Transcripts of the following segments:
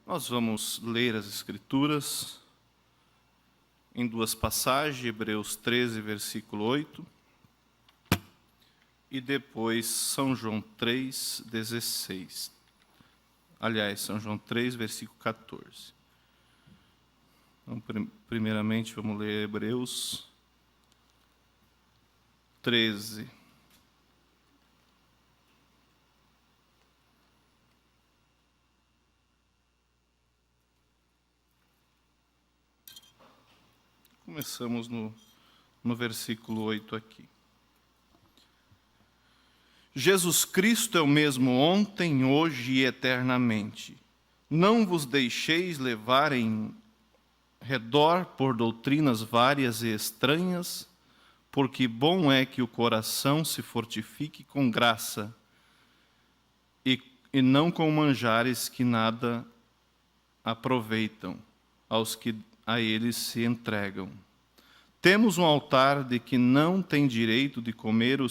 Nós vamos ler as Escrituras em duas passagens, Hebreus 13, versículo 8, e depois São João 3, 16. Aliás, São João 3, versículo 14. Então, primeiramente, vamos ler Hebreus 13. Começamos no versículo 8 aqui. Jesus Cristo é o mesmo ontem, hoje e eternamente. Não vos deixeis levar em redor por doutrinas várias e estranhas, porque bom é que o coração se fortifique com graça e não com manjares que nada aproveitam aos que a eles se entregam. Temos um altar de que não tem direito de comer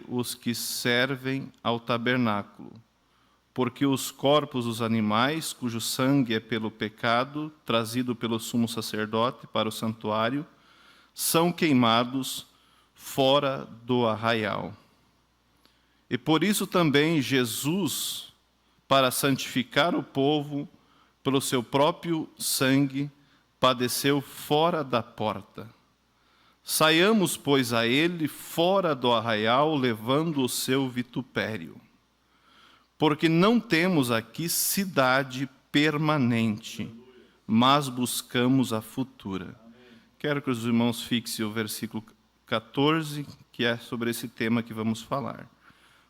os que servem ao tabernáculo, porque os corpos dos animais, cujo sangue é pelo pecado, trazido pelo sumo sacerdote para o santuário, são queimados fora do arraial. E por isso também Jesus, para santificar o povo pelo seu próprio sangue, padeceu fora da porta. Saiamos, pois, a ele fora do arraial, levando o seu vitupério. Porque não temos aqui cidade permanente, mas buscamos a futura. Quero que os irmãos fixem o versículo 14, que é sobre esse tema que vamos falar.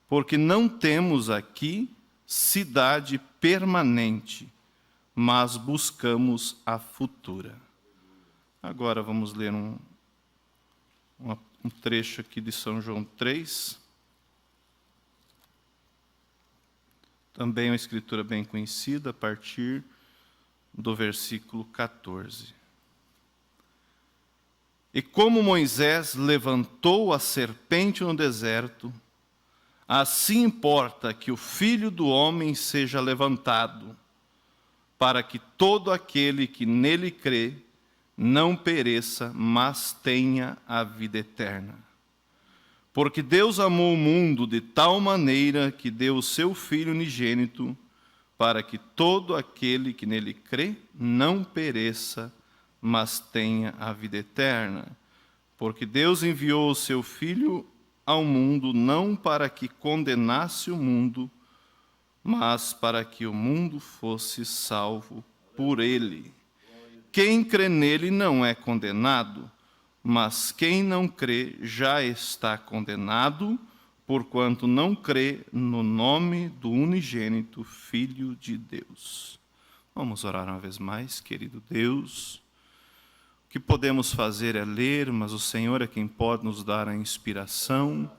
Porque não temos aqui cidade permanente, mas buscamos a futura. Agora vamos ler um trecho aqui de São João 3. Também uma escritura bem conhecida, a partir do versículo 14. E como Moisés levantou a serpente no deserto, assim importa que o Filho do Homem seja levantado, para que todo aquele que nele crê não pereça, mas tenha a vida eterna. Porque Deus amou o mundo de tal maneira que deu o seu Filho unigênito, para que todo aquele que nele crê não pereça, mas tenha a vida eterna. Porque Deus enviou o seu Filho ao mundo não para que condenasse o mundo, mas para que o mundo fosse salvo por ele. Quem crê nele não é condenado, mas quem não crê já está condenado, porquanto não crê no nome do unigênito Filho de Deus. Vamos orar uma vez mais, querido Deus. O que podemos fazer é ler, mas o Senhor é quem pode nos dar a inspiração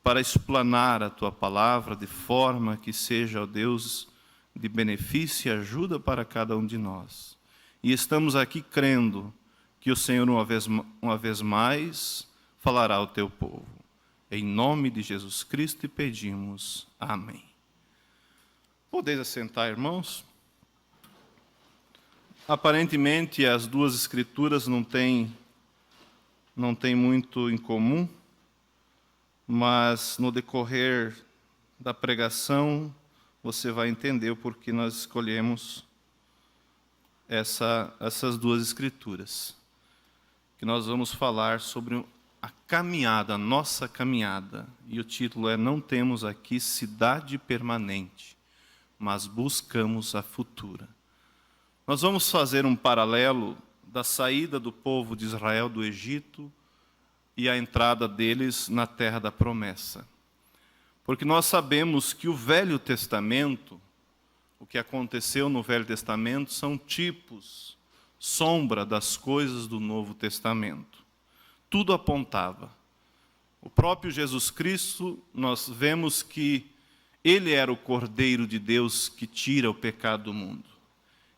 para explanar a Tua palavra de forma que seja, ó Deus, de benefício e ajuda para cada um de nós. E estamos aqui crendo que o Senhor, uma vez mais, falará ao Teu povo. Em nome de Jesus Cristo pedimos. Amém. Podeis assentar, irmãos? Aparentemente, as duas escrituras não têm muito em comum, mas no decorrer da pregação você vai entender o porquê nós escolhemos essas duas escrituras. Que nós vamos falar sobre a caminhada, a nossa caminhada. E o título é Não temos aqui cidade permanente, mas buscamos a futura. Nós vamos fazer um paralelo da saída do povo de Israel do Egito e a entrada deles na terra da promessa. Porque nós sabemos que o Velho Testamento, o que aconteceu no Velho Testamento, são tipos, sombra das coisas do Novo Testamento. Tudo apontava. O próprio Jesus Cristo, nós vemos que Ele era o Cordeiro de Deus que tira o pecado do mundo.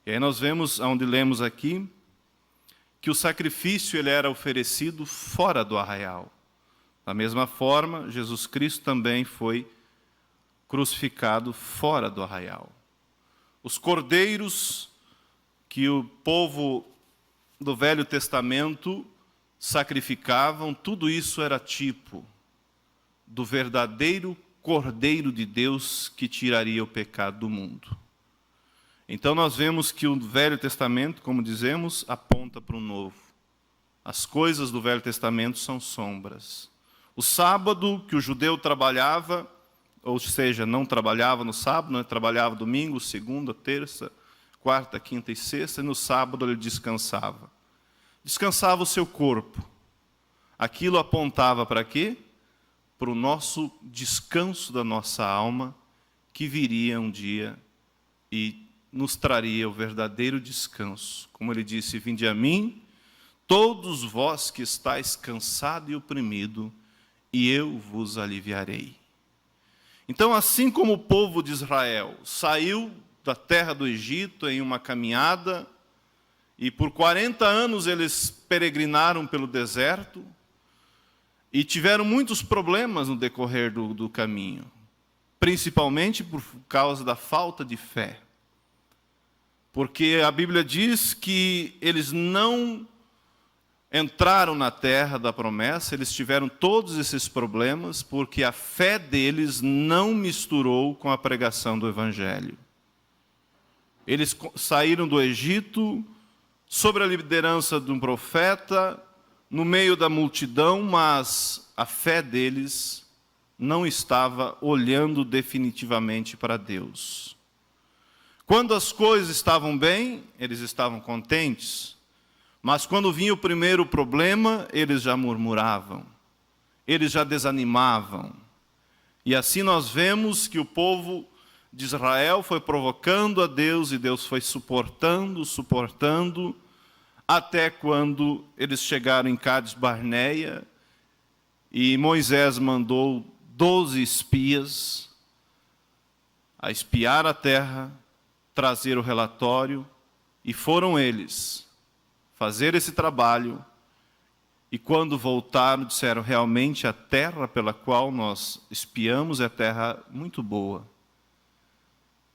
E aí nós vemos, onde lemos aqui, que o sacrifício ele era oferecido fora do arraial. Da mesma forma, Jesus Cristo também foi crucificado fora do arraial. Os cordeiros que o povo do Velho Testamento sacrificavam, tudo isso era tipo do verdadeiro Cordeiro de Deus que tiraria o pecado do mundo. Então nós vemos que o Velho Testamento, como dizemos, aponta para o Novo. As coisas do Velho Testamento são sombras. O sábado que o judeu trabalhava, ou seja, não trabalhava no sábado, não trabalhava domingo, segunda, terça, quarta, quinta e sexta, e no sábado ele descansava. Descansava o seu corpo. Aquilo apontava para quê? Para o nosso descanso da nossa alma, que viria um dia e nos traria o verdadeiro descanso. Como ele disse, vinde a mim, todos vós que estáis cansado e oprimido, e eu vos aliviarei. Então, assim como o povo de Israel saiu da terra do Egito em uma caminhada, e por 40 anos eles peregrinaram pelo deserto, e tiveram muitos problemas no decorrer do caminho, principalmente por causa da falta de fé. Porque a Bíblia diz que eles não entraram na terra da promessa, eles tiveram todos esses problemas porque a fé deles não misturou com a pregação do Evangelho. Eles saíram do Egito sob a liderança de um profeta, no meio da multidão, mas a fé deles não estava olhando definitivamente para Deus. Quando as coisas estavam bem, eles estavam contentes, mas quando vinha o primeiro problema, eles já murmuravam, eles já desanimavam. E assim nós vemos que o povo de Israel foi provocando a Deus, e Deus foi suportando, até quando eles chegaram em Cádiz Barneia, e Moisés mandou 12 espias a espiar a terra, trazer o relatório, e foram eles fazer esse trabalho, e quando voltaram, disseram, realmente a terra pela qual nós espiamos é terra muito boa.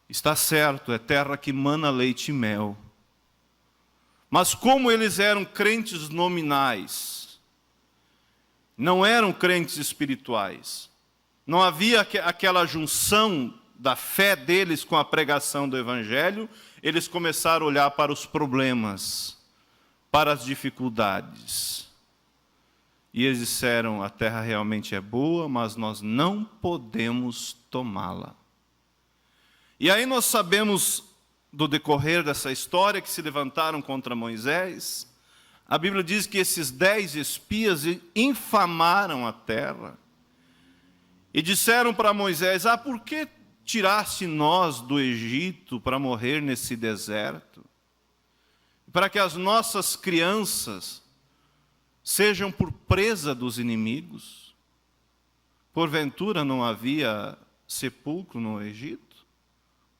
Está certo, é terra que mana leite e mel. Mas como eles eram crentes nominais, não eram crentes espirituais, não havia aquela junção da fé deles com a pregação do Evangelho, eles começaram a olhar para os problemas, para as dificuldades. E eles disseram, a terra realmente é boa, mas nós não podemos tomá-la. E aí nós sabemos do decorrer dessa história que se levantaram contra Moisés. A Bíblia diz que esses 10 espias infamaram a terra e disseram para Moisés, por que tiraste nós do Egito para morrer nesse deserto? Para que as nossas crianças sejam por presa dos inimigos? Porventura não havia sepulcro no Egito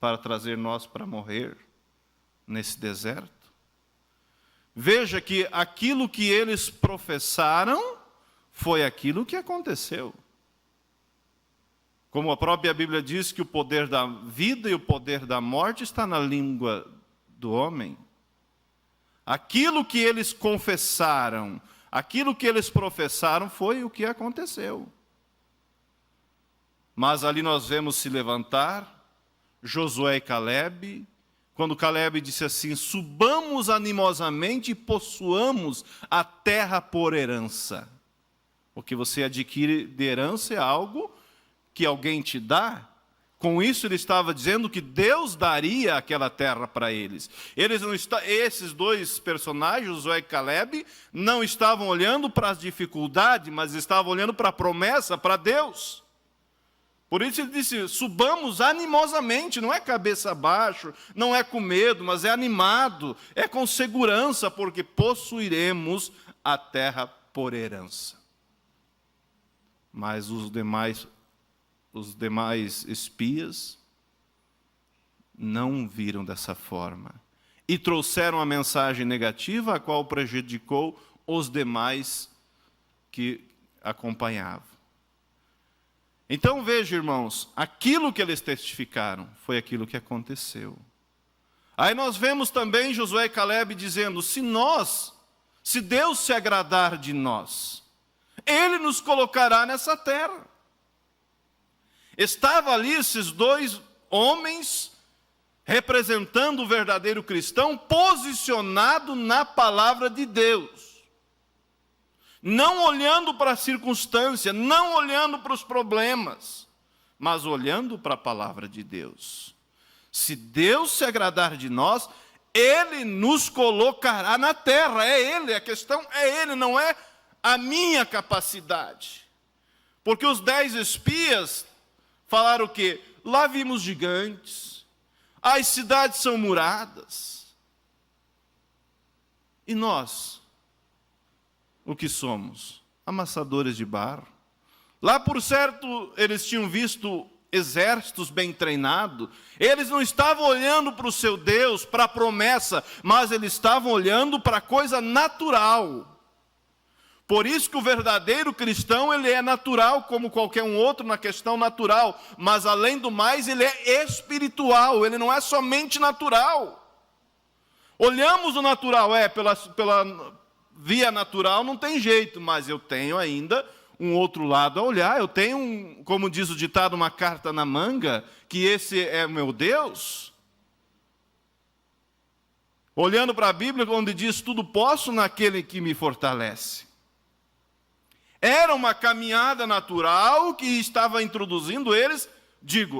para trazer nós para morrer nesse deserto? Veja que aquilo que eles professaram foi aquilo que aconteceu. Como a própria Bíblia diz que o poder da vida e o poder da morte está na língua do homem. Aquilo que eles confessaram, aquilo que eles professaram foi o que aconteceu. Mas ali nós vemos se levantar Josué e Calebe, quando Calebe disse assim, subamos animosamente e possuamos a terra por herança. O que você adquire de herança é algo que alguém te dá. Com isso ele estava dizendo que Deus daria aquela terra para eles. Esses dois personagens, Josué e Calebe, não estavam olhando para as dificuldades, mas estavam olhando para a promessa, para Deus. Por isso ele disse, subamos animosamente, não é cabeça abaixo, não é com medo, mas é animado, é com segurança, porque possuiremos a terra por herança. Mas os demais espias não viram dessa forma. E trouxeram a mensagem negativa, a qual prejudicou os demais que acompanhavam. Então veja, irmãos, aquilo que eles testificaram foi aquilo que aconteceu. Aí nós vemos também Josué e Caleb dizendo, se Deus se agradar de nós, Ele nos colocará nessa terra. Estavam ali esses dois homens, representando o verdadeiro cristão, posicionado na palavra de Deus. Não olhando para a circunstância, não olhando para os problemas, mas olhando para a palavra de Deus. Se Deus se agradar de nós, Ele nos colocará na terra. É Ele, a questão é Ele, não é a minha capacidade. Porque os 10 espias falaram o quê? Lá vimos gigantes, as cidades são muradas. E nós, o que somos? Amassadores de barro. Lá, por certo, eles tinham visto exércitos bem treinados. Eles não estavam olhando para o seu Deus, para a promessa, mas eles estavam olhando para a coisa natural. Por isso que o verdadeiro cristão, ele é natural como qualquer um outro na questão natural, mas além do mais, ele é espiritual, ele não é somente natural. Olhamos o natural, pela via natural não tem jeito, mas eu tenho ainda um outro lado a olhar. Eu tenho, como diz o ditado, uma carta na manga, que esse é o meu Deus. Olhando para a Bíblia, onde diz, tudo posso naquele que me fortalece. Era uma caminhada natural que estava introduzindo eles,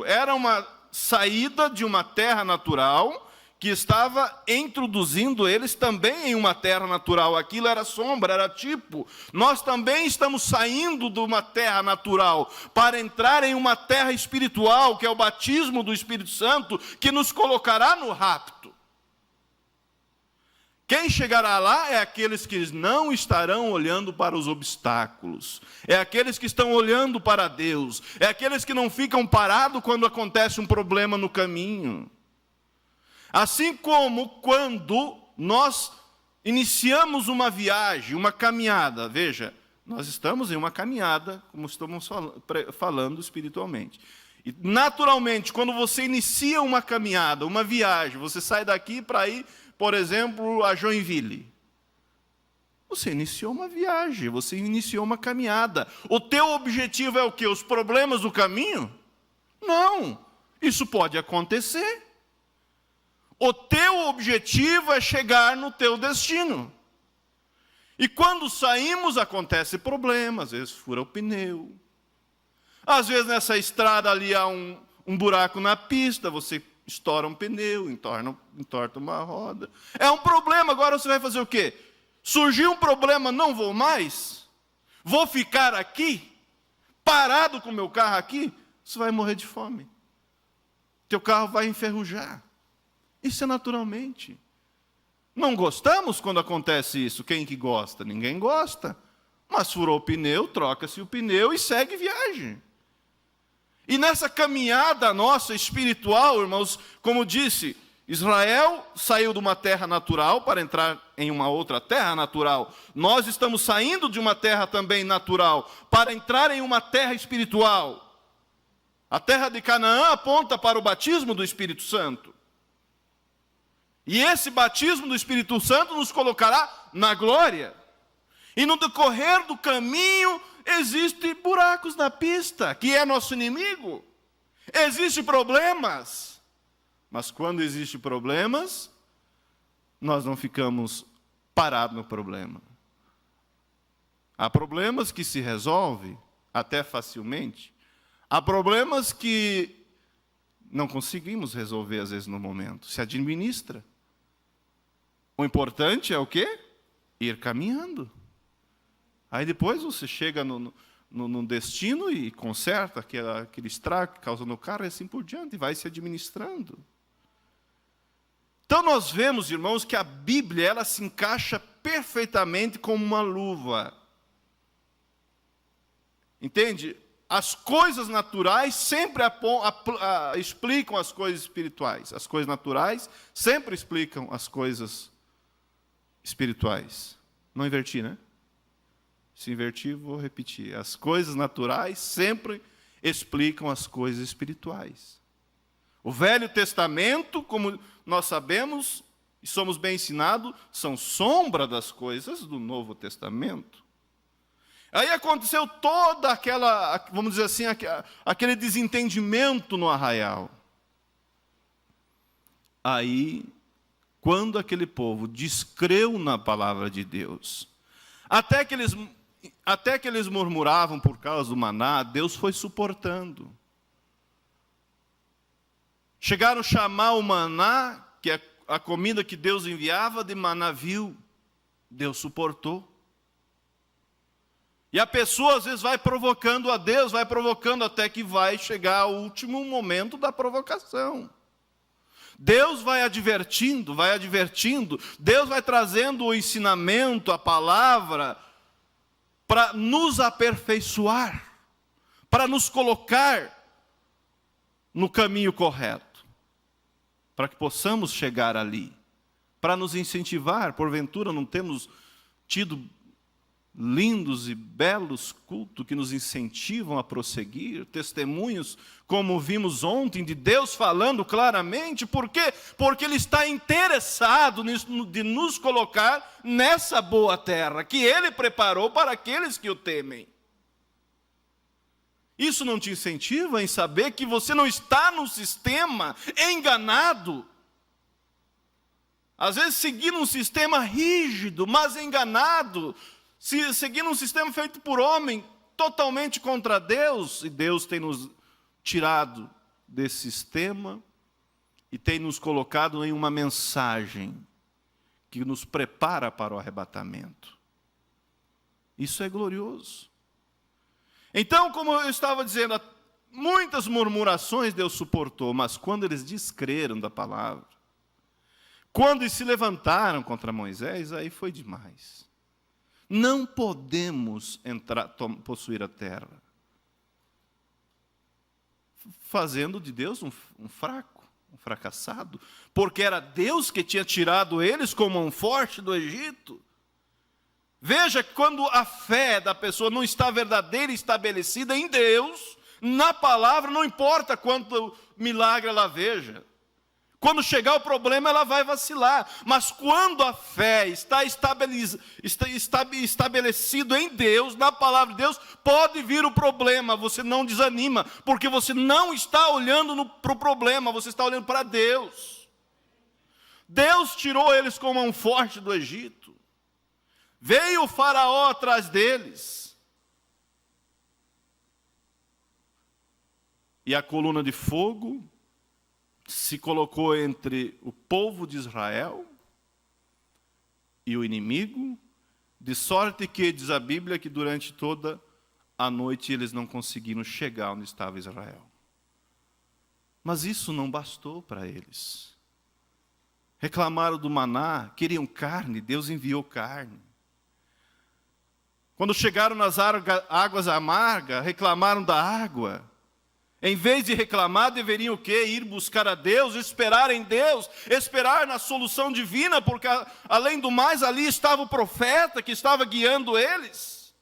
era uma saída de uma terra natural, que estava introduzindo eles também em uma terra natural. Aquilo era sombra, era tipo. Nós também estamos saindo de uma terra natural para entrar em uma terra espiritual, que é o batismo do Espírito Santo, que nos colocará no rapto. Quem chegará lá é aqueles que não estarão olhando para os obstáculos, é aqueles que estão olhando para Deus, é aqueles que não ficam parados quando acontece um problema no caminho. Assim como quando nós iniciamos uma viagem, uma caminhada, veja, nós estamos em uma caminhada, como estamos falando espiritualmente. E naturalmente, quando você inicia uma caminhada, uma viagem, você sai daqui para ir, por exemplo, a Joinville. Você iniciou uma viagem, você iniciou uma caminhada. O teu objetivo é o quê? Os problemas do caminho? Não, isso pode acontecer. O teu objetivo é chegar no teu destino. E quando saímos, acontece problema, às vezes fura o pneu. Às vezes nessa estrada ali há um buraco na pista, você estoura um pneu, entorta uma roda. É um problema, agora você vai fazer o quê? Surgiu um problema, não vou mais? Vou ficar aqui, parado com o meu carro aqui? Você vai morrer de fome. Teu carro vai enferrujar. Isso é naturalmente. Não gostamos quando acontece isso. Quem que gosta? Ninguém gosta. Mas furou o pneu, troca-se o pneu e segue viagem. E nessa caminhada nossa espiritual, irmãos, como disse, Israel saiu de uma terra natural para entrar em uma outra terra natural. Nós estamos saindo de uma terra também natural para entrar em uma terra espiritual. A terra de Canaã aponta para o batismo do Espírito Santo. E esse batismo do Espírito Santo nos colocará na glória. E no decorrer do caminho, existem buracos na pista, que é nosso inimigo. Existem problemas. Mas quando existem problemas, nós não ficamos parados no problema. Há problemas que se resolvem até facilmente. Há problemas que não conseguimos resolver, às vezes, no momento. Se administra. O importante é o quê? Ir caminhando. Aí depois você chega no destino e conserta aquele estrago que causa no carro e assim por diante, e vai se administrando. Então nós vemos, irmãos, que a Bíblia ela se encaixa perfeitamente como uma luva. Entende? As coisas naturais sempre explicam as coisas espirituais. As coisas naturais sempre explicam as coisas espirituais. Não inverti, né? Se invertir, vou repetir. As coisas naturais sempre explicam as coisas espirituais. O Velho Testamento, como nós sabemos e somos bem ensinados, são sombra das coisas do Novo Testamento. Aí aconteceu toda aquela, vamos dizer assim, aquele desentendimento no arraial. Aí, quando aquele povo descreu na palavra de Deus, até que eles murmuravam por causa do maná, Deus foi suportando. Chegaram a chamar o maná, que é a comida que Deus enviava, de maná vil. Deus suportou. E a pessoa às vezes vai provocando a Deus, vai provocando até que vai chegar ao último momento da provocação. Deus vai advertindo, Deus vai trazendo o ensinamento, a palavra, para nos aperfeiçoar, para nos colocar no caminho correto, para que possamos chegar ali, para nos incentivar. Porventura não temos tido lindos e belos cultos que nos incentivam a prosseguir, testemunhos, como vimos ontem, de Deus falando claramente. Por quê? Porque Ele está interessado de nos colocar nessa boa terra, que Ele preparou para aqueles que o temem. Isso não te incentiva em saber que você não está num sistema enganado, às vezes seguindo um sistema rígido, mas enganado, seguindo um sistema feito por homem, totalmente contra Deus, e Deus tem nos tirado desse sistema e tem nos colocado em uma mensagem que nos prepara para o arrebatamento. Isso é glorioso. Então, como eu estava dizendo, muitas murmurações Deus suportou, mas quando eles descreram da palavra, quando eles se levantaram contra Moisés, aí foi demais. Não podemos possuir a terra, fazendo de Deus um fraco, um fracassado, porque era Deus que tinha tirado eles com mão forte do Egito. Veja que quando a fé da pessoa não está verdadeira e estabelecida em Deus, na palavra, não importa quanto milagre ela veja. Quando chegar o problema, ela vai vacilar. Mas quando a fé está estabelecido em Deus, na palavra de Deus, pode vir o problema, você não desanima, porque você não está olhando para o problema, você está olhando para Deus. Deus tirou eles com mão forte do Egito. Veio o faraó atrás deles. E a coluna de fogo se colocou entre o povo de Israel e o inimigo, de sorte que, diz a Bíblia, que durante toda a noite eles não conseguiram chegar onde estava Israel. Mas isso não bastou para eles. Reclamaram do maná, queriam carne, Deus enviou carne. Quando chegaram nas águas amargas, reclamaram da água. Em vez de reclamar, deveriam o quê? Ir buscar a Deus, esperar em Deus, esperar na solução divina, porque além do mais ali estava o profeta que estava guiando eles.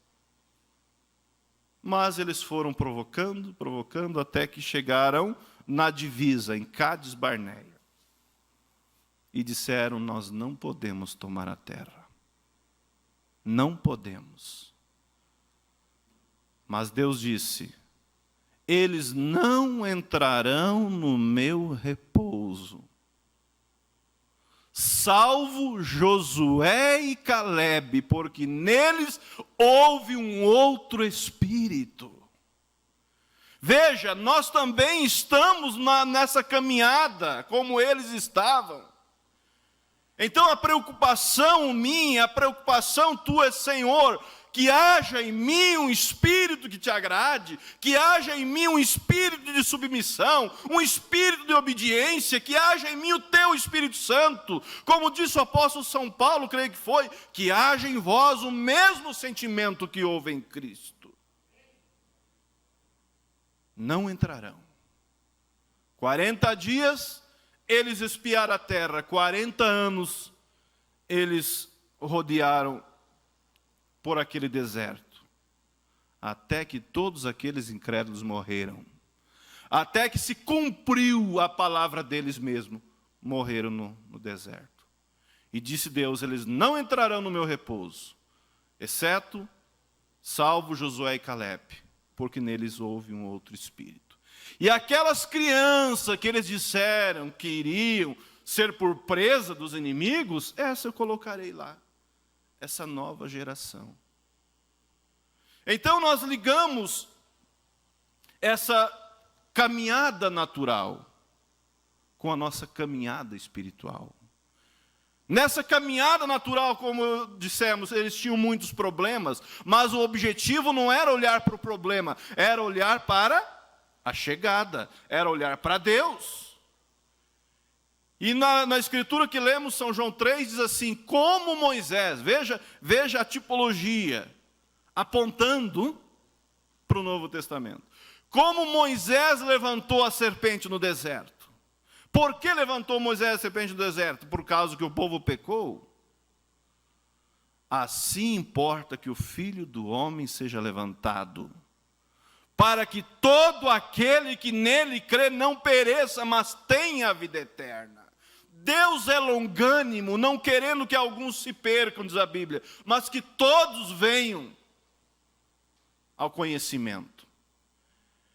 Mas eles foram provocando, até que chegaram na divisa, em Cádiz Barneia. E disseram: nós não podemos tomar a terra. Não podemos. Mas Deus disse: eles não entrarão no meu repouso, salvo Josué e Calebe, porque neles houve um outro espírito. Veja, nós também estamos nessa caminhada, como eles estavam. Então a preocupação minha, a preocupação tua, Senhor, que haja em mim um espírito que te agrade, que haja em mim um espírito de submissão, um espírito de obediência, que haja em mim o teu Espírito Santo, como disse o apóstolo São Paulo, creio que foi, que haja em vós o mesmo sentimento que houve em Cristo. Não entrarão. 40 dias eles espiaram a terra, 40 anos eles rodearam por aquele deserto, até que todos aqueles incrédulos morreram. Até que se cumpriu a palavra deles mesmos, morreram no deserto. E disse Deus, eles não entrarão no meu repouso, exceto, salvo Josué e Caleb, porque neles houve um outro espírito. E aquelas crianças que eles disseram que iriam ser por presa dos inimigos, essa eu colocarei lá, essa nova geração. Então nós ligamos essa caminhada natural com a nossa caminhada espiritual. Nessa caminhada natural, como dissemos, eles tinham muitos problemas, mas o objetivo não era olhar para o problema, era olhar para a chegada, era olhar para Deus. E na escritura que lemos, São João 3, diz assim, como Moisés, veja a tipologia, apontando para o Novo Testamento. Como Moisés levantou a serpente no deserto. Por que levantou Moisés a serpente no deserto? Por causa que o povo pecou? Assim importa que o Filho do Homem seja levantado, para que todo aquele que nele crê não pereça, mas tenha a vida eterna. Deus é longânimo, não querendo que alguns se percam, diz a Bíblia, mas que todos venham ao conhecimento.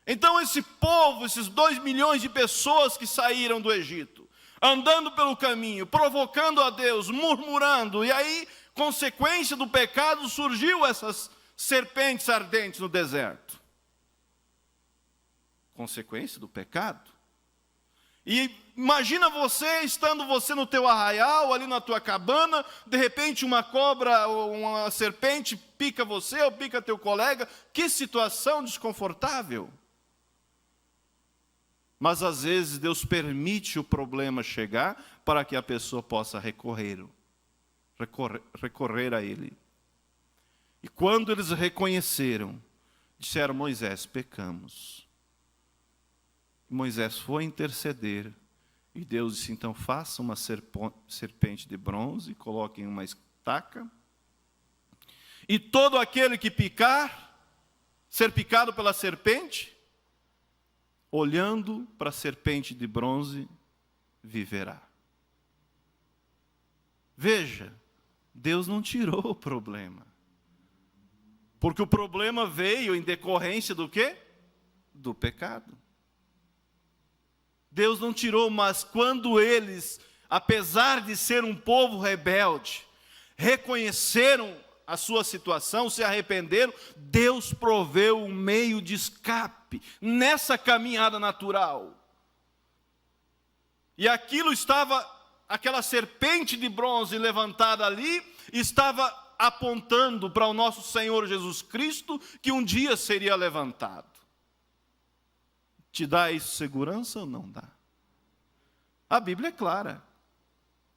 Então esse povo, esses 2 milhões de pessoas que saíram do Egito, andando pelo caminho, provocando a Deus, murmurando, e aí, consequência do pecado, surgiu essas serpentes ardentes no deserto. Consequência do pecado. E imagina estando você no teu arraial, ali na tua cabana, de repente uma cobra ou uma serpente pica você ou pica teu colega, que situação desconfortável. Mas às vezes Deus permite o problema chegar para que a pessoa possa recorrer a Ele. E quando eles reconheceram, disseram, Moisés, pecamos. Moisés foi interceder, e Deus disse, então faça uma serpente de bronze, coloque em uma estaca, e todo aquele que ser picado pela serpente, olhando para a serpente de bronze, viverá. Veja, Deus não tirou o problema. Porque o problema veio em decorrência do quê? Do pecado. Deus não tirou, mas quando eles, apesar de ser um povo rebelde, reconheceram a sua situação, se arrependeram, Deus proveu um meio de escape nessa caminhada natural. E aquela serpente de bronze levantada ali, estava apontando para o nosso Senhor Jesus Cristo, que um dia seria levantado. Te dá isso segurança ou não dá? A Bíblia é clara.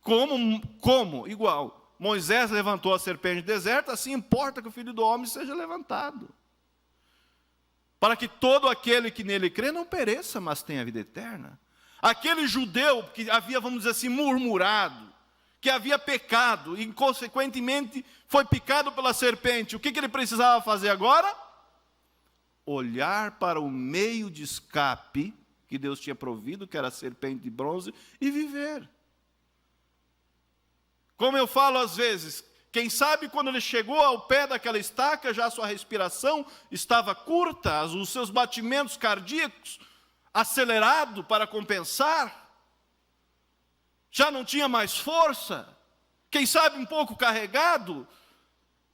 Como? Igual. Moisés levantou a serpente do deserto, assim importa que o Filho do Homem seja levantado. Para que todo aquele que nele crê não pereça, mas tenha vida eterna. Aquele judeu que havia, vamos dizer assim, murmurado, que havia pecado e, consequentemente, foi picado pela serpente, o que ele precisava fazer agora? Olhar para o meio de escape que Deus tinha provido, que era a serpente de bronze, e viver. Como eu falo às vezes, quem sabe quando ele chegou ao pé daquela estaca, já a sua respiração estava curta, os seus batimentos cardíacos acelerados para compensar, já não tinha mais força, quem sabe um pouco carregado,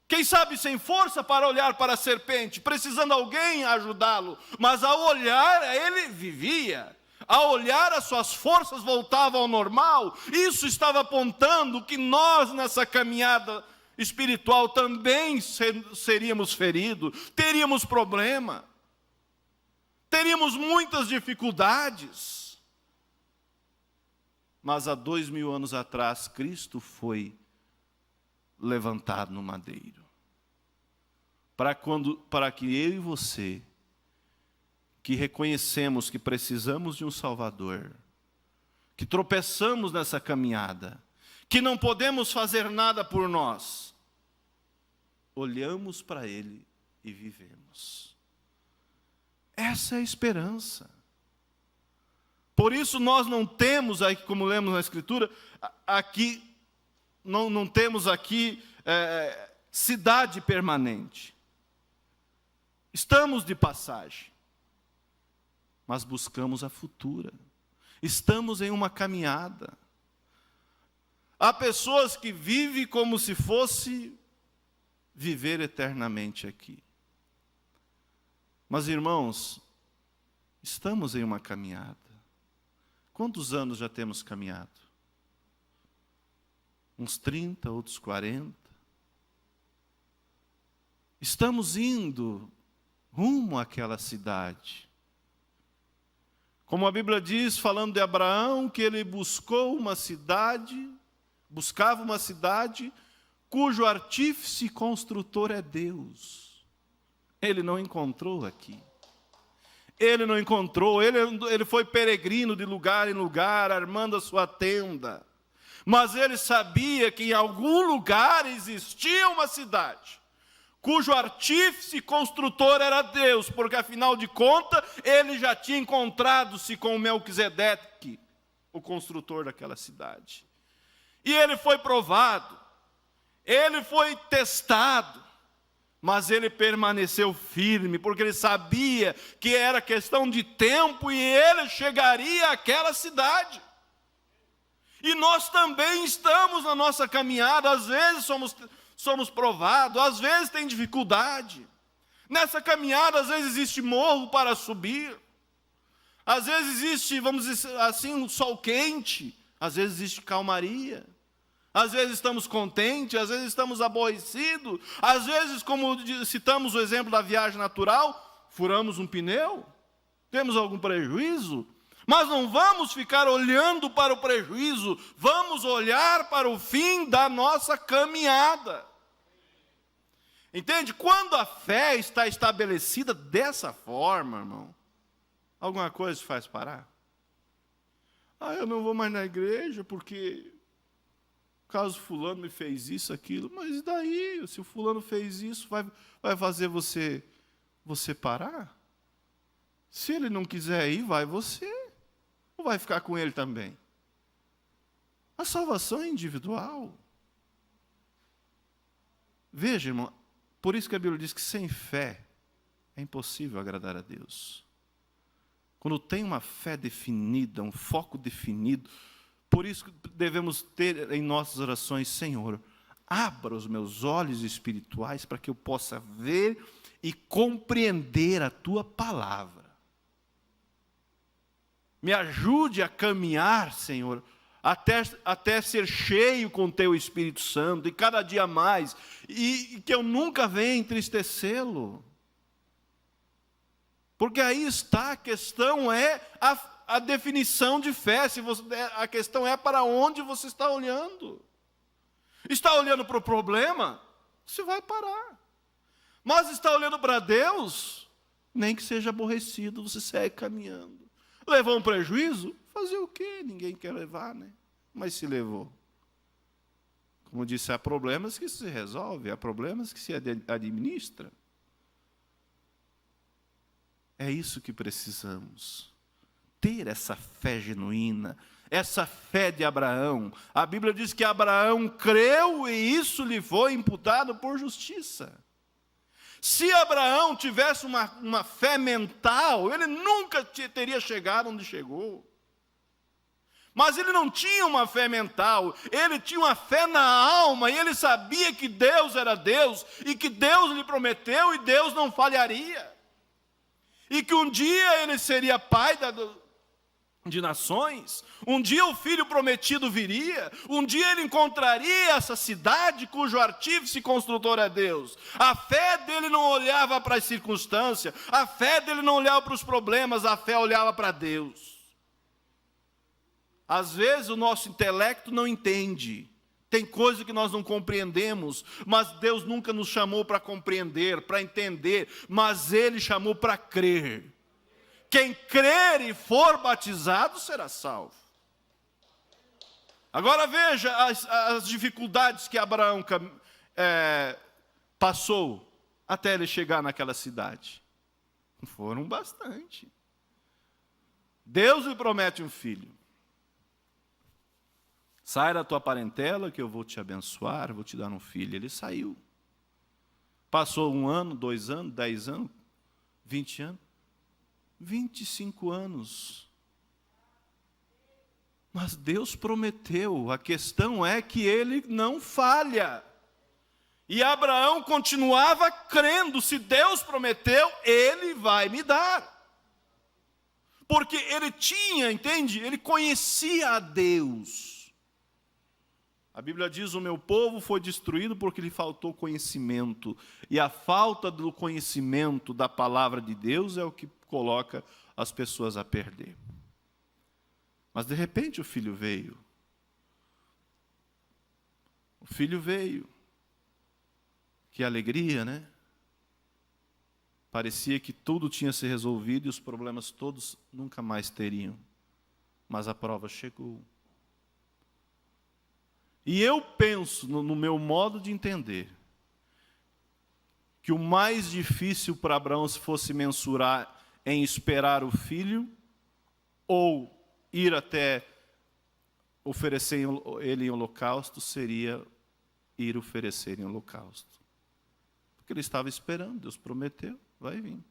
quem sabe sem força para olhar para a serpente, precisando alguém ajudá-lo, mas ao olhar, ele vivia. Ao olhar, as suas forças voltavam ao normal. Isso estava apontando que nós, nessa caminhada espiritual, também seríamos feridos, teríamos problema, teríamos muitas dificuldades. Mas há 2000 anos atrás, Cristo foi levantado no madeiro, para que eu e você, que reconhecemos que precisamos de um Salvador, que tropeçamos nessa caminhada, que não podemos fazer nada por nós, olhamos para Ele e vivemos. Essa é a esperança. Por isso nós não temos, como lemos na Escritura, aqui, não temos aqui cidade permanente. Estamos de passagem, mas buscamos a futura. Estamos em uma caminhada. Há pessoas que vivem como se fosse viver eternamente aqui. Mas, irmãos, estamos em uma caminhada. Quantos anos já temos caminhado? Uns 30, outros 40. Estamos indo rumo àquela cidade. Como a Bíblia diz, falando de Abraão, que ele buscava uma cidade cujo artífice e construtor é Deus. Ele não encontrou aqui. Ele não encontrou, ele foi peregrino de lugar em lugar, armando a sua tenda. Mas ele sabia que em algum lugar existia uma cidade, cujo artífice e construtor era Deus, porque afinal de contas, ele já tinha encontrado-se com Melquisedeque, o construtor daquela cidade. E ele foi provado, ele foi testado, mas ele permaneceu firme, porque ele sabia que era questão de tempo e ele chegaria àquela cidade. E nós também estamos na nossa caminhada, às vezes somos provados, às vezes tem dificuldade. Nessa caminhada, às vezes existe morro para subir, às vezes existe, vamos dizer assim, um sol quente, às vezes existe calmaria. Às vezes estamos contentes, às vezes estamos aborrecidos, às vezes, como citamos o exemplo da viagem natural, furamos um pneu, temos algum prejuízo, mas não vamos ficar olhando para o prejuízo, vamos olhar para o fim da nossa caminhada. Entende? Quando a fé está estabelecida dessa forma, irmão, alguma coisa te faz parar? Eu não vou mais na igreja porque caso fulano me fez isso, aquilo, mas e daí? Se o fulano fez isso, vai fazer você parar? Se ele não quiser ir, vai você. Ou vai ficar com ele também? A salvação é individual. Veja, irmão, por isso que a Bíblia diz que sem fé é impossível agradar a Deus. Quando tem uma fé definida, um foco definido, por isso devemos ter em nossas orações, Senhor, abra os meus olhos espirituais para que eu possa ver e compreender a Tua palavra. Me ajude a caminhar, Senhor, até ser cheio com Teu Espírito Santo, e cada dia mais, e que eu nunca venha entristecê-lo. Porque aí está, a questão é a definição de fé, a questão é para onde você está olhando. Está olhando para o problema? Você vai parar. Mas está olhando para Deus? Nem que seja aborrecido, você segue caminhando. Levou um prejuízo? Fazer o quê? Ninguém quer levar, né? Mas se levou. Como disse, há problemas que se resolve, há problemas que se administra. É isso que precisamos. Ter essa fé genuína, essa fé de Abraão. A Bíblia diz que Abraão creu e isso lhe foi imputado por justiça. Se Abraão tivesse uma fé mental, ele nunca teria chegado onde chegou. Mas ele não tinha uma fé mental, ele tinha uma fé na alma, e ele sabia que Deus era Deus, e que Deus lhe prometeu, e Deus não falharia. E que um dia ele seria pai de nações, um dia o filho prometido viria, um dia ele encontraria essa cidade cujo artífice e construtor é Deus. A fé dele não olhava para as circunstâncias, a fé dele não olhava para os problemas, a fé olhava para Deus. Às vezes o nosso intelecto não entende, tem coisa que nós não compreendemos, mas Deus nunca nos chamou para compreender, para entender, mas Ele chamou para crer. Quem crer e for batizado será salvo. Agora veja as dificuldades que Abraão passou. até ele chegar naquela cidade? Foram bastante. Deus lhe promete um filho. Sai da tua parentela que eu vou te abençoar, vou te dar um filho. Ele saiu. Passou 1 ano, 2 anos, 10 anos, 20 anos, 25 anos. Mas Deus prometeu, a questão é que ele não falha. E Abraão continuava crendo, se Deus prometeu, ele vai me dar. Porque ele tinha, entende? Ele conhecia a Deus. A Bíblia diz, o meu povo foi destruído porque lhe faltou conhecimento. E a falta do conhecimento da palavra de Deus é o que coloca as pessoas a perder. Mas de repente o filho veio. O filho veio. Que alegria, né? Parecia que tudo tinha se resolvido e os problemas todos nunca mais teriam. Mas a prova chegou. E eu penso, no meu modo de entender, que o mais difícil para Abraão se fosse mensurar em esperar o filho ou ir até oferecer ele em holocausto, seria ir oferecer em holocausto. Porque ele estava esperando, Deus prometeu, vai vir.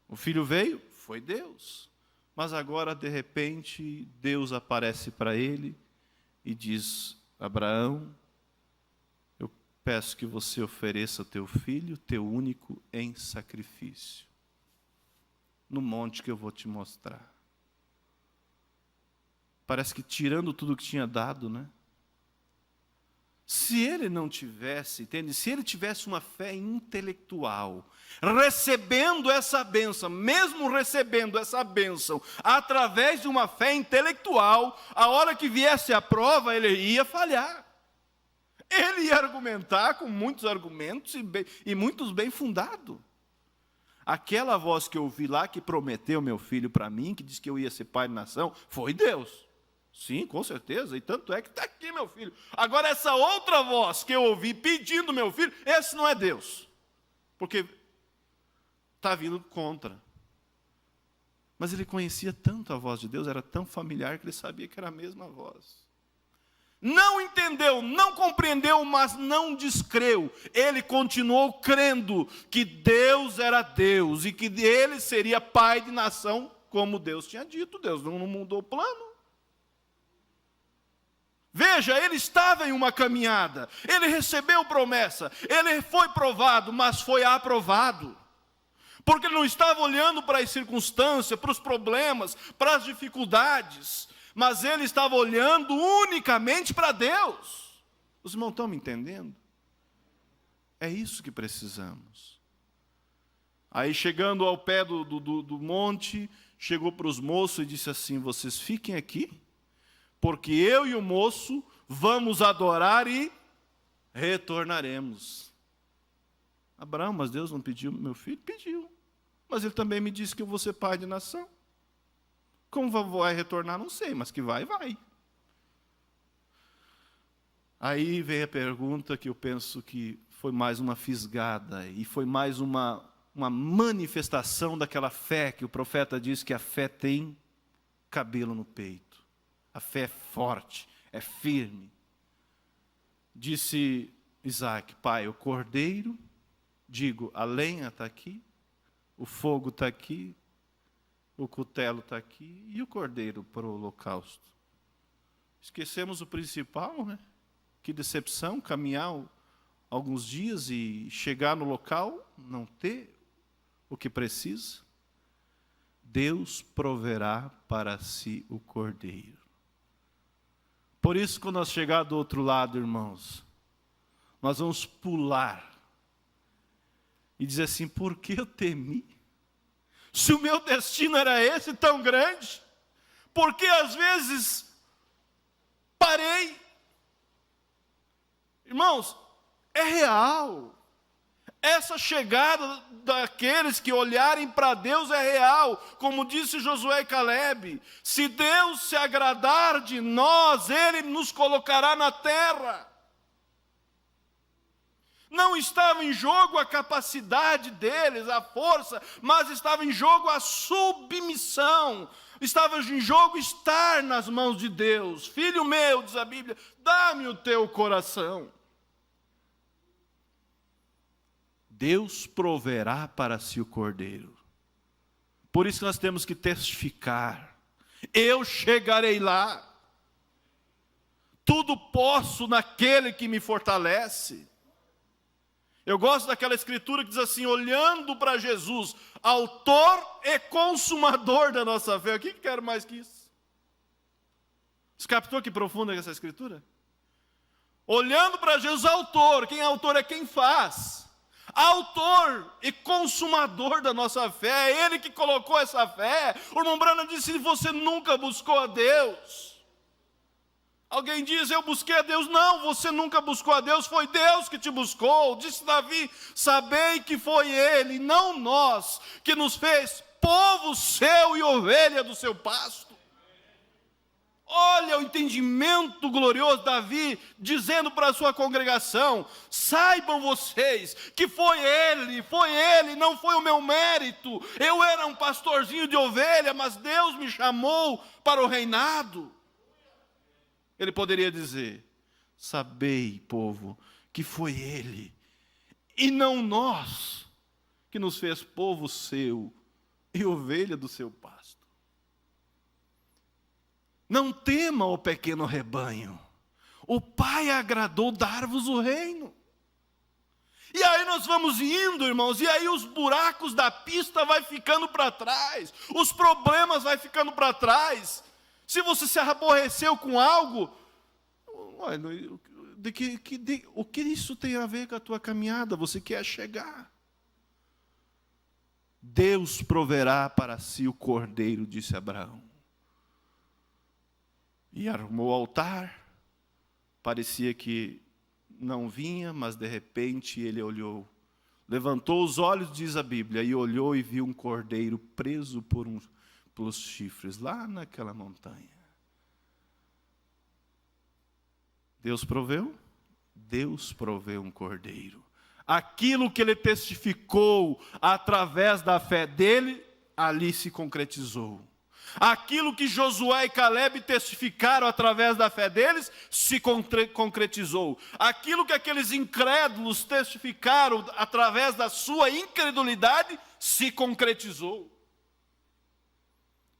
O filho veio, foi Deus. Mas agora, de repente, Deus aparece para ele e diz, Abraão, eu peço que você ofereça teu filho, teu único, em sacrifício. No monte que eu vou te mostrar. Parece que tirando tudo que tinha dado, né? Se ele não tivesse, entende? Se ele tivesse uma fé intelectual, recebendo essa bênção, mesmo recebendo essa bênção, através de uma fé intelectual, a hora que viesse a prova, ele ia falhar. Ele ia argumentar com muitos argumentos e muitos bem fundados. Aquela voz que eu ouvi lá, que prometeu meu filho para mim, que disse que eu ia ser pai de nação, foi Deus. Sim, com certeza, e tanto é que está aqui meu filho. Agora essa outra voz que eu ouvi pedindo meu filho, esse não é Deus. Porque está vindo contra. Mas ele conhecia tanto a voz de Deus, era tão familiar que ele sabia que era a mesma voz. Não entendeu, não compreendeu, mas não descreu. Ele continuou crendo que Deus era Deus e que ele seria pai de nação, como Deus tinha dito. Deus não mudou o plano. Veja, ele estava em uma caminhada, ele recebeu promessa, ele foi provado, mas foi aprovado. Porque ele não estava olhando para as circunstâncias, para os problemas, para as dificuldades, mas ele estava olhando unicamente para Deus. Os irmãos estão me entendendo? É isso que precisamos. Aí chegando ao pé do monte, chegou para os moços e disse assim, vocês fiquem aqui, porque eu e o moço vamos adorar e retornaremos. Abraão, mas Deus não pediu meu filho? Pediu. Mas ele também me disse que eu vou ser pai de nação. Como vai retornar, não sei, mas que vai, vai. Aí vem a pergunta que eu penso que foi mais uma fisgada, e foi mais uma manifestação daquela fé que o profeta diz que a fé tem cabelo no peito. A fé é forte, é firme. Disse Isaac, pai, o cordeiro, digo, a lenha está aqui, o fogo está aqui, o cutelo está aqui, e o cordeiro para o holocausto. Esquecemos o principal, né? Que decepção, caminhar alguns dias e chegar no local, não ter o que precisa. Deus proverá para si o cordeiro. Por isso, quando nós chegar do outro lado, irmãos, nós vamos pular e dizer assim, por que eu temi? Se o meu destino era esse tão grande, por que às vezes parei? Irmãos, é real. Essa chegada daqueles que olharem para Deus é real, como disse Josué e Caleb. Se Deus se agradar de nós, Ele nos colocará na terra. Não estava em jogo a capacidade deles, a força, mas estava em jogo a submissão. Estava em jogo estar nas mãos de Deus. Filho meu, diz a Bíblia, dá-me o teu coração. Deus proverá para si o cordeiro. Por isso que nós temos que testificar. Eu chegarei lá. Tudo posso naquele que me fortalece. Eu gosto daquela escritura que diz assim, olhando para Jesus, autor e consumador da nossa fé. O que quero mais que isso? Você captou que profunda é essa escritura? Olhando para Jesus, autor. Quem é autor é quem faz. Autor e consumador da nossa fé. É Ele que colocou essa fé. O irmão Branham disse, você nunca buscou a Deus. Alguém diz, eu busquei a Deus. Não, você nunca buscou a Deus, foi Deus que te buscou. Disse Davi, sabei que foi Ele, não nós, que nos fez povo seu e ovelha do seu pasto. Olha o entendimento glorioso, Davi, dizendo para a sua congregação, saibam vocês que foi Ele, não foi o meu mérito. Eu era um pastorzinho de ovelha, mas Deus me chamou para o reinado. Ele poderia dizer, sabei, povo, que foi Ele, e não nós, que nos fez povo seu e ovelha do seu pasto. Não tema, ó pequeno rebanho, o Pai agradou dar-vos o reino. E aí nós vamos indo, irmãos, e aí os buracos da pista vai ficando para trás, os problemas vai ficando para trás. Se você se aborreceu com algo, olha, o que isso tem a ver com a tua caminhada? Você quer chegar. Deus proverá para si o cordeiro, disse Abraão. E arrumou o altar, parecia que não vinha, mas de repente ele olhou. Levantou os olhos, diz a Bíblia, e olhou e viu um cordeiro preso pelos chifres, lá naquela montanha. Deus proveu? Deus proveu um cordeiro. Aquilo que ele testificou através da fé dele, ali se concretizou. Aquilo que Josué e Caleb testificaram através da fé deles, se concretizou. Aquilo que aqueles incrédulos testificaram através da sua incredulidade, se concretizou.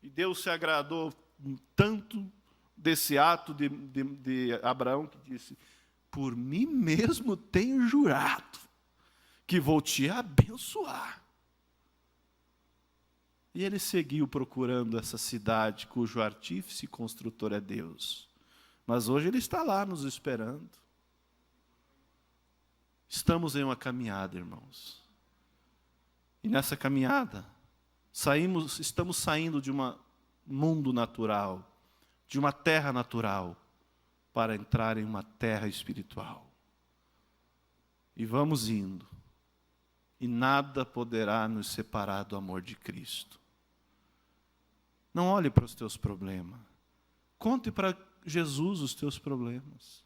E Deus se agradou tanto desse ato de Abraão, que disse, por mim mesmo tenho jurado, que vou te abençoar. E ele seguiu procurando essa cidade, cujo artífice e construtor é Deus. Mas hoje ele está lá nos esperando. Estamos em uma caminhada, irmãos. E nessa caminhada, estamos saindo de um mundo natural, de uma terra natural, para entrar em uma terra espiritual. E vamos indo. E nada poderá nos separar do amor de Cristo. Não olhe para os teus problemas. Conte para Jesus os teus problemas.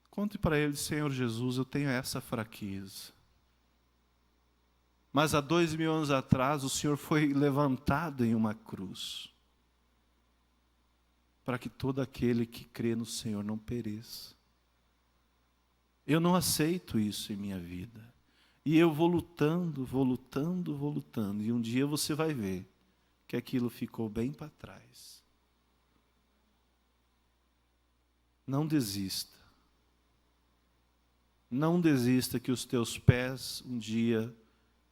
Conte para Ele, Senhor Jesus, eu tenho essa fraqueza. Mas há 2000 anos atrás, o Senhor foi levantado em uma cruz, para que todo aquele que crê no Senhor não pereça. Eu não aceito isso em minha vida. E eu vou lutando. E um dia você vai ver que aquilo ficou bem para trás. Não desista. Não desista que os teus pés um dia,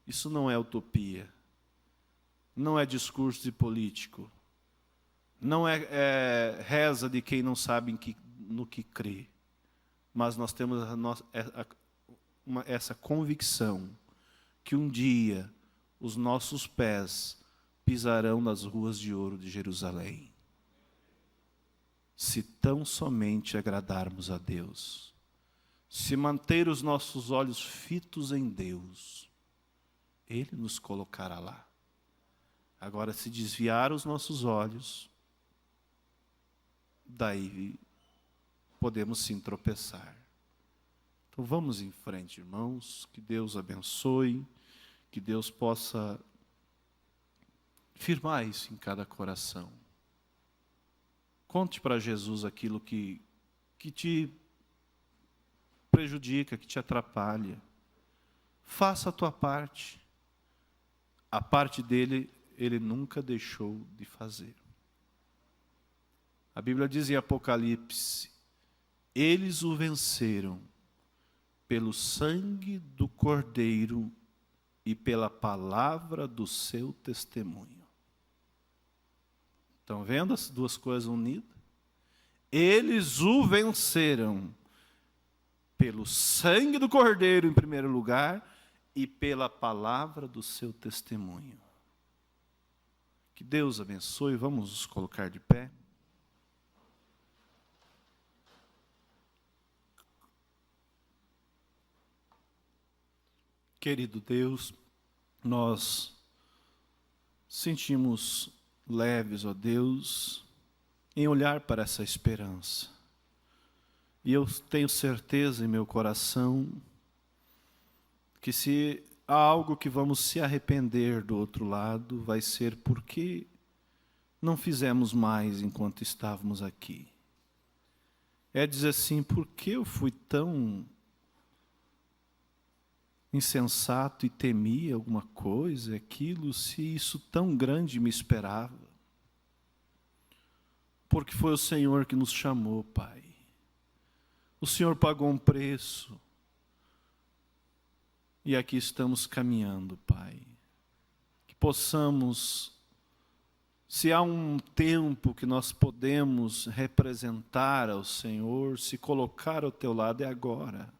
isso não é utopia. Não é discurso de político. Não é reza de quem não sabe no que crê. Mas nós temos essa convicção que um dia os nossos pés pisarão nas ruas de ouro de Jerusalém. Se tão somente agradarmos a Deus, se manter os nossos olhos fitos em Deus, Ele nos colocará lá. Agora, se desviar os nossos olhos, daí podemos sim tropeçar. Então vamos em frente, irmãos, que Deus abençoe, que Deus possa firmar isso em cada coração. Conte para Jesus aquilo que te prejudica, que te atrapalha. Faça a tua parte. A parte dele, ele nunca deixou de fazer. A Bíblia diz em Apocalipse: eles o venceram pelo sangue do Cordeiro e pela palavra do seu testemunho. Estão vendo as duas coisas unidas? Eles o venceram pelo sangue do Cordeiro, em primeiro lugar, e pela palavra do seu testemunho. Que Deus abençoe. Vamos nos colocar de pé. Querido Deus, nós sentimos leves, ó Deus, em olhar para essa esperança. E eu tenho certeza em meu coração que se há algo que vamos se arrepender do outro lado, vai ser porque não fizemos mais enquanto estávamos aqui. É dizer assim, por que eu fui tão insensato e temia alguma coisa, aquilo, se isso tão grande me esperava? Porque foi o Senhor que nos chamou, Pai. O Senhor pagou um preço. E aqui estamos caminhando, Pai. Que possamos, se há um tempo que nós podemos representar ao Senhor, se colocar ao teu lado, é agora.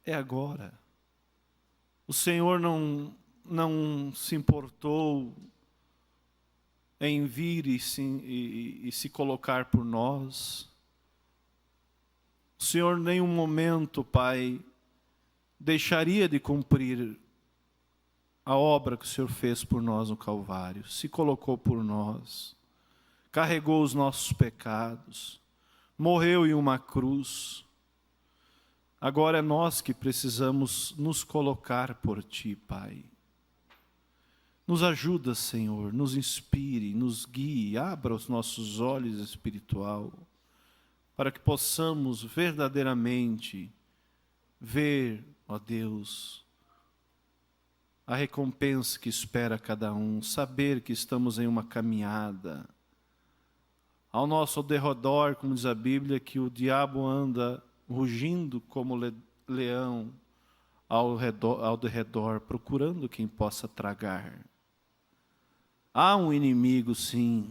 É agora. O Senhor não se importou em vir e se colocar por nós. O Senhor, em nenhum momento, Pai, deixaria de cumprir a obra que o Senhor fez por nós no Calvário. Se colocou por nós, carregou os nossos pecados, morreu em uma cruz. Agora é nós que precisamos nos colocar por Ti, Pai. Nos ajuda, Senhor, nos inspire, nos guie, abra os nossos olhos espiritual, para que possamos verdadeiramente ver, ó Deus, a recompensa que espera cada um, saber que estamos em uma caminhada. Ao nosso derredor, como diz a Bíblia, que o diabo anda rugindo como leão ao redor, procurando quem possa tragar. Há um inimigo, sim,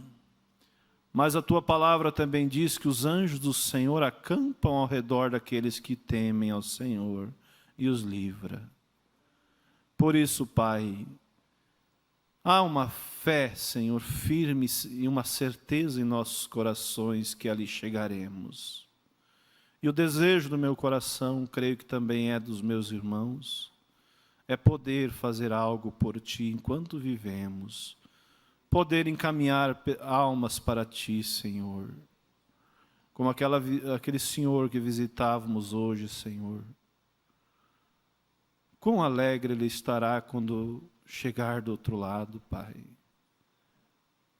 mas a Tua palavra também diz que os anjos do Senhor acampam ao redor daqueles que temem ao Senhor e os livra. Por isso, Pai, há uma fé, Senhor, firme e uma certeza em nossos corações que ali chegaremos. E o desejo do meu coração, creio que também é dos meus irmãos, é poder fazer algo por Ti enquanto vivemos, poder encaminhar almas para Ti, Senhor, como aquele senhor que visitávamos hoje, Senhor. Quão alegre ele estará quando chegar do outro lado, Pai,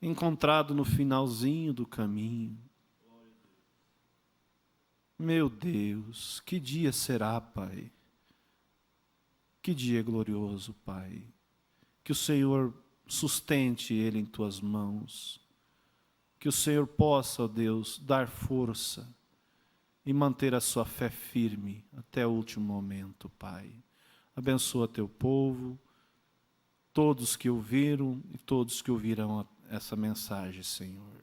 encontrado no finalzinho do caminho. Meu Deus, que dia será, Pai? Que dia glorioso, Pai. Que o Senhor sustente ele em Tuas mãos. Que o Senhor possa, ó Deus, dar força e manter a sua fé firme até o último momento, Pai. Abençoa Teu povo, todos que ouviram e todos que ouvirão essa mensagem, Senhor.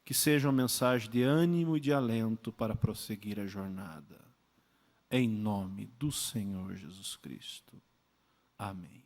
Que seja uma mensagem de ânimo e de alento para prosseguir a jornada. Em nome do Senhor Jesus Cristo. Amém.